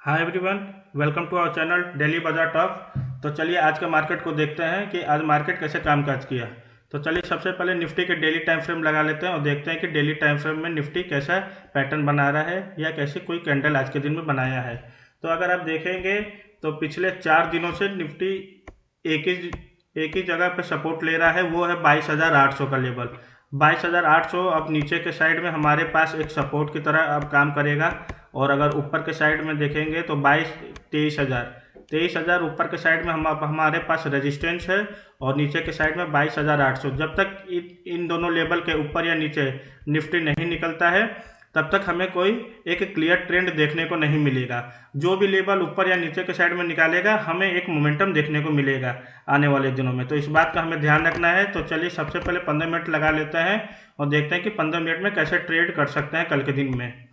Hi everyone, welcome to our channel daily bazaar talk. तो चलिए आज के मार्केट को देखते हैं कि आज मार्केट कैसे कामकाज किया। तो चलिए सबसे पहले निफ्टी के डेली टाइम फ्रेम लगा लेते हैं और देखते हैं कि डेली टाइम फ्रेम में निफ्टी कैसा पैटर्न बना रहा है या कैसे कोई कैंडल आज के दिन में बनाया है। तो अगर आप देखेंगे तो पिछले 4 दिनों से निफ्टी एक ही एक ही जगह पे सपोर्ट ले रहा है, वो है 22,800 का लेवल। 22,800 अब नीचे के साइड में हमारे पास एक सपोर्ट की तरह अब काम करेगा। और अगर ऊपर के साइड में देखेंगे तो 23,000 ऊपर के साइड में हम अब हमारे पास रेजिस्टेंस है। और नीचे के साइड में 22,800, जब तक इन दोनों लेवल के ऊपर या नीचे निफ्टी नहीं निकलता है तब तक हमें कोई एक क्लियर ट्रेंड देखने को नहीं मिलेगा। जो भी लेवल ऊपर या नीचे के साइड में निकालेगा हमें एक मोमेंटम देखने को मिलेगा आने वाले दिनों में। तो इस बात का हमें ध्यान रखना है। तो चलिए सबसे पहले 15 मिनट लगा लेते हैं और देखते हैं कि 15 मिनट में कैसे ट्रेड कर सकते हैं कल के दिन में।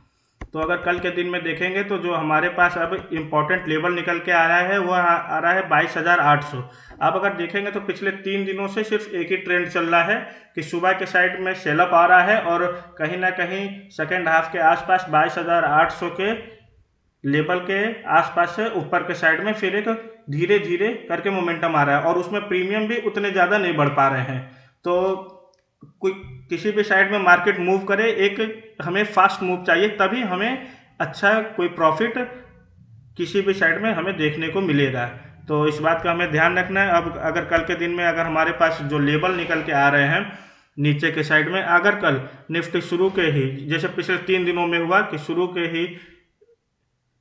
तो अगर कल के दिन में देखेंगे तो जो हमारे पास अब इम्पोर्टेंट लेवल निकल के आ रहा है वो आ रहा है 22,800। अब अगर देखेंगे तो पिछले 3 दिनों से सिर्फ एक ही ट्रेंड चल रहा है कि सुबह के साइड में सेलअप आ रहा है और कहीं ना कहीं सेकेंड हाफ के आसपास 22,800 के लेवल के आसपास से ऊपर के साइड में फिर एक धीरे धीरे करके मोमेंटम आ रहा है और उसमें प्रीमियम भी उतने ज़्यादा नहीं बढ़ पा रहे हैं। तो कोई किसी भी साइड में मार्केट मूव करे, एक हमें फास्ट मूव चाहिए, तभी हमें अच्छा कोई प्रॉफिट किसी भी साइड में हमें देखने को मिलेगा। तो इस बात का हमें ध्यान रखना है। अब अगर कल के दिन में अगर हमारे पास जो लेवल निकल के आ रहे हैं नीचे के साइड में, अगर कल निफ्टी शुरू के ही जैसे पिछले 3 दिनों में हुआ कि शुरू के ही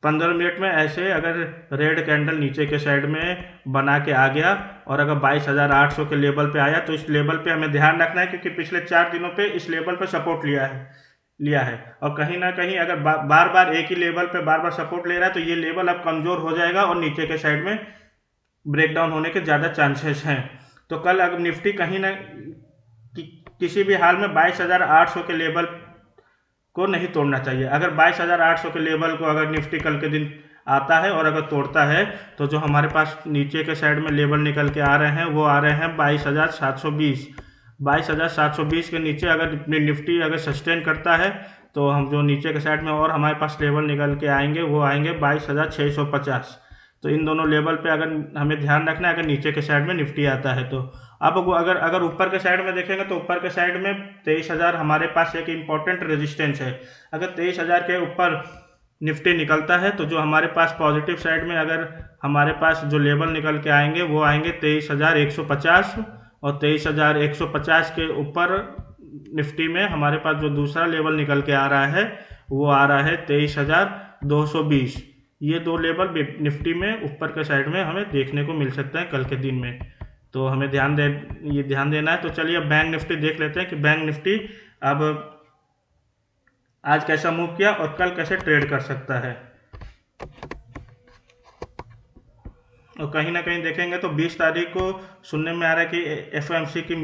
15 मिनट में ऐसे अगर रेड कैंडल नीचे के साइड में बना के आ गया और अगर 22,800 के लेवल पे आया तो इस लेवल पे हमें ध्यान रखना है, क्योंकि पिछले 4 दिनों पे इस लेवल पे सपोर्ट लिया है। और कहीं ना कहीं अगर बार बार एक ही लेवल पे बार बार सपोर्ट ले रहा है तो ये लेवल अब कमज़ोर हो जाएगा और नीचे के साइड में ब्रेकडाउन होने के ज़्यादा चांसेस हैं। तो कल अगर निफ्टी कहीं ना किसी भी हाल में 22,800 के लेवल को नहीं तोड़ना चाहिए। अगर 22,800 के लेवल को अगर निफ्टी कल के दिन आता है और अगर तोड़ता है तो जो हमारे पास नीचे के साइड में लेवल निकल के आ रहे हैं वो आ रहे हैं 22,720। 22,720 के नीचे अगर निफ्टी अगर सस्टेन करता है तो हम जो नीचे के साइड में और हमारे पास लेवल निकल के आएंगे वो आएंगे 22,650। तो इन दोनों लेवल पे अगर हमें ध्यान रखना है अगर नीचे के साइड में निफ्टी आता है तो। अब वो अगर अगर ऊपर के साइड में देखेंगे तो ऊपर के साइड में 23,000 हमारे पास एक इम्पॉर्टेंट रेजिस्टेंस है। अगर 23,000 के ऊपर निफ्टी निकलता है तो जो हमारे पास पॉजिटिव साइड में अगर हमारे पास जो लेवल निकल के आएंगे वो आएंगे 23,150। और 23,150 के ऊपर निफ्टी में हमारे पास जो दूसरा लेवल निकल के आ रहा है वो आ रहा है 23,220। ये दो लेवल निफ्टी में ऊपर के साइड में हमें देखने को मिल सकता है कल के दिन में। तो हमें ध्यान देना है। तो चलिए अब बैंक निफ्टी देख लेते हैं कि बैंक निफ्टी अब आज कैसा मूव किया और कल कैसे ट्रेड कर सकता है। और कहीं ना कहीं देखेंगे तो 20 तारीख को सुनने में आ रहा है कि एफओएमसी की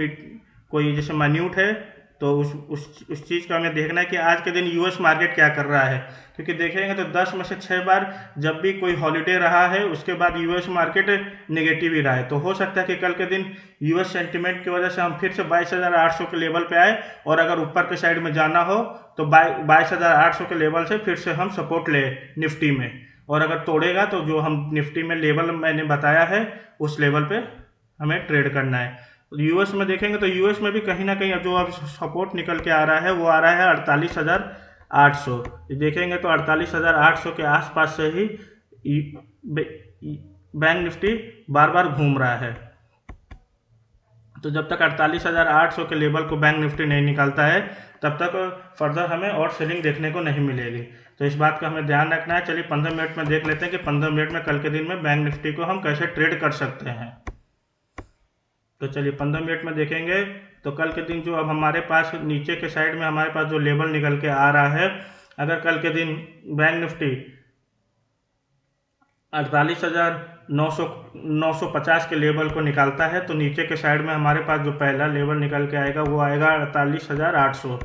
कोई जैसे मान्यूट है, तो उस चीज़ का हमें देखना है कि आज के दिन यूएस मार्केट क्या कर रहा है। क्योंकि देखेंगे तो 10 में से 6 बार जब भी कोई हॉलीडे रहा है उसके बाद यूएस मार्केट नेगेटिव ही रहा है। तो हो सकता है कि कल के दिन यूएस सेंटिमेंट की वजह से हम फिर से 22,800 के लेवल पे आए और अगर ऊपर के साइड में जाना हो तो 22,800 के लेवल से फिर से हम सपोर्ट ले निफ्टी में। और अगर तोड़ेगा तो जो हम निफ्टी में लेवल मैंने बताया है उस लेवल पे हमें ट्रेड करना है। यूएस में देखेंगे तो यूएस में भी कहीं ना कहीं जो अब सपोर्ट निकल के आ रहा है वो आ रहा है 48,800। देखेंगे तो 48,800 के आसपास से ही बैंक निफ्टी बार बार घूम रहा है। तो जब तक 48,800 के लेवल को बैंक निफ्टी नहीं निकालता है तब तक फर्दर हमें और सेलिंग देखने को नहीं मिलेगी। तो इस बात का हमें ध्यान रखना है। चलिए 15 मिनट में देख लेते हैं कि 15 मिनट में कल के दिन में बैंक निफ्टी को हम कैसे ट्रेड कर सकते हैं। तो चलिए 15 मिनट में देखेंगे तो कल के दिन जो अब हमारे पास नीचे के साइड में हमारे पास जो लेवल निकल के आ रहा है, अगर कल के दिन बैंक निफ्टी 48,950 के लेवल को निकालता है तो नीचे के साइड में हमारे पास जो पहला लेवल निकल के आएगा वो आएगा 48,800।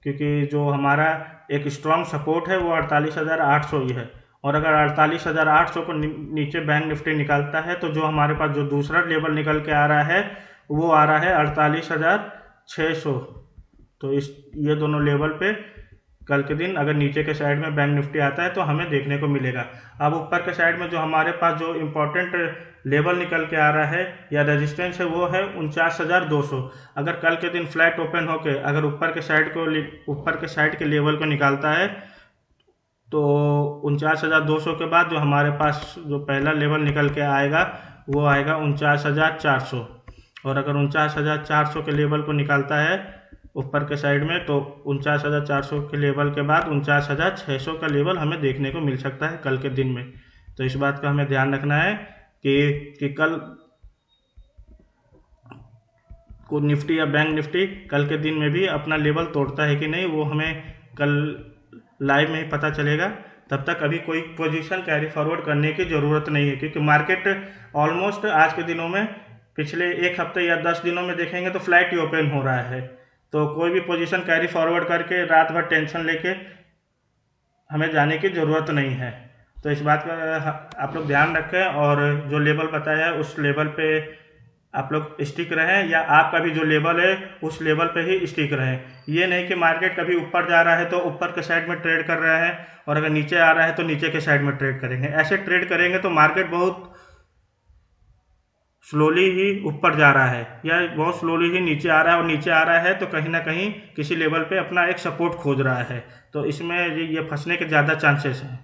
क्योंकि जो हमारा एक स्ट्रॉन्ग सपोर्ट है वो 48,800 ही है। और अगर 48,800 को नीचे बैंक निफ्टी निकालता है तो जो हमारे पास जो दूसरा लेवल निकल के आ रहा है वो आ रहा है 48,600। तो ये दोनों लेवल पे कल के दिन अगर नीचे के साइड में बैंक निफ्टी आता है तो हमें देखने को मिलेगा। अब ऊपर के साइड में जो हमारे पास जो इम्पोर्टेंट लेवल निकल के आ रहा है या रेजिस्टेंस है वो है 49,200। अगर कल के दिन फ्लैट ओपन होके अगर ऊपर के साइड के लेवल को निकालता है तो 49,200 के बाद जो हमारे पास जो पहला लेवल निकल के आएगा वो आएगा 49,400। और अगर 49,400 के लेवल को निकालता है ऊपर के साइड में तो 49,400 के लेवल के बाद 49,600 का लेवल हमें देखने को मिल सकता है कल के दिन में। तो इस बात का हमें ध्यान रखना है कि कल को निफ्टी या बैंक निफ्टी कल के दिन में भी अपना लेवल तोड़ता है कि नहीं, वो हमें कल लाइव में ही पता चलेगा। तब तक अभी कोई पोजीशन कैरी फॉरवर्ड करने की ज़रूरत नहीं है, क्योंकि मार्केट ऑलमोस्ट आज के दिनों में पिछले एक हफ्ते या 10 दिनों में देखेंगे तो फ्लैट ही ओपन हो रहा है। तो कोई भी पोजीशन कैरी फॉरवर्ड करके रात भर टेंशन लेके हमें जाने की ज़रूरत नहीं है। तो इस बात का आप लोग ध्यान रखें और जो लेवल बताया है उस लेवल पे आप लोग स्टिक रहें, या आपका भी जो लेवल है उस लेवल पे ही स्टिक रहें। ये नहीं कि मार्केट कभी ऊपर जा रहा है तो ऊपर के साइड में ट्रेड कर रहे हैं और अगर नीचे आ रहा है तो नीचे के साइड में ट्रेड करेंगे। ऐसे ट्रेड करेंगे तो मार्केट बहुत स्लोली ही ऊपर जा रहा है या बहुत स्लोली ही नीचे आ रहा है, और नीचे आ रहा है तो कहीं ना कहीं किसी लेवल पे अपना एक सपोर्ट खोज रहा है। तो इसमें ये फंसने के ज़्यादा चांसेस हैं।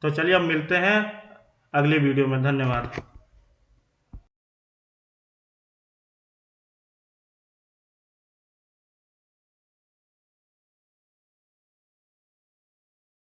तो चलिए अब मिलते हैं अगली वीडियो में। धन्यवाद।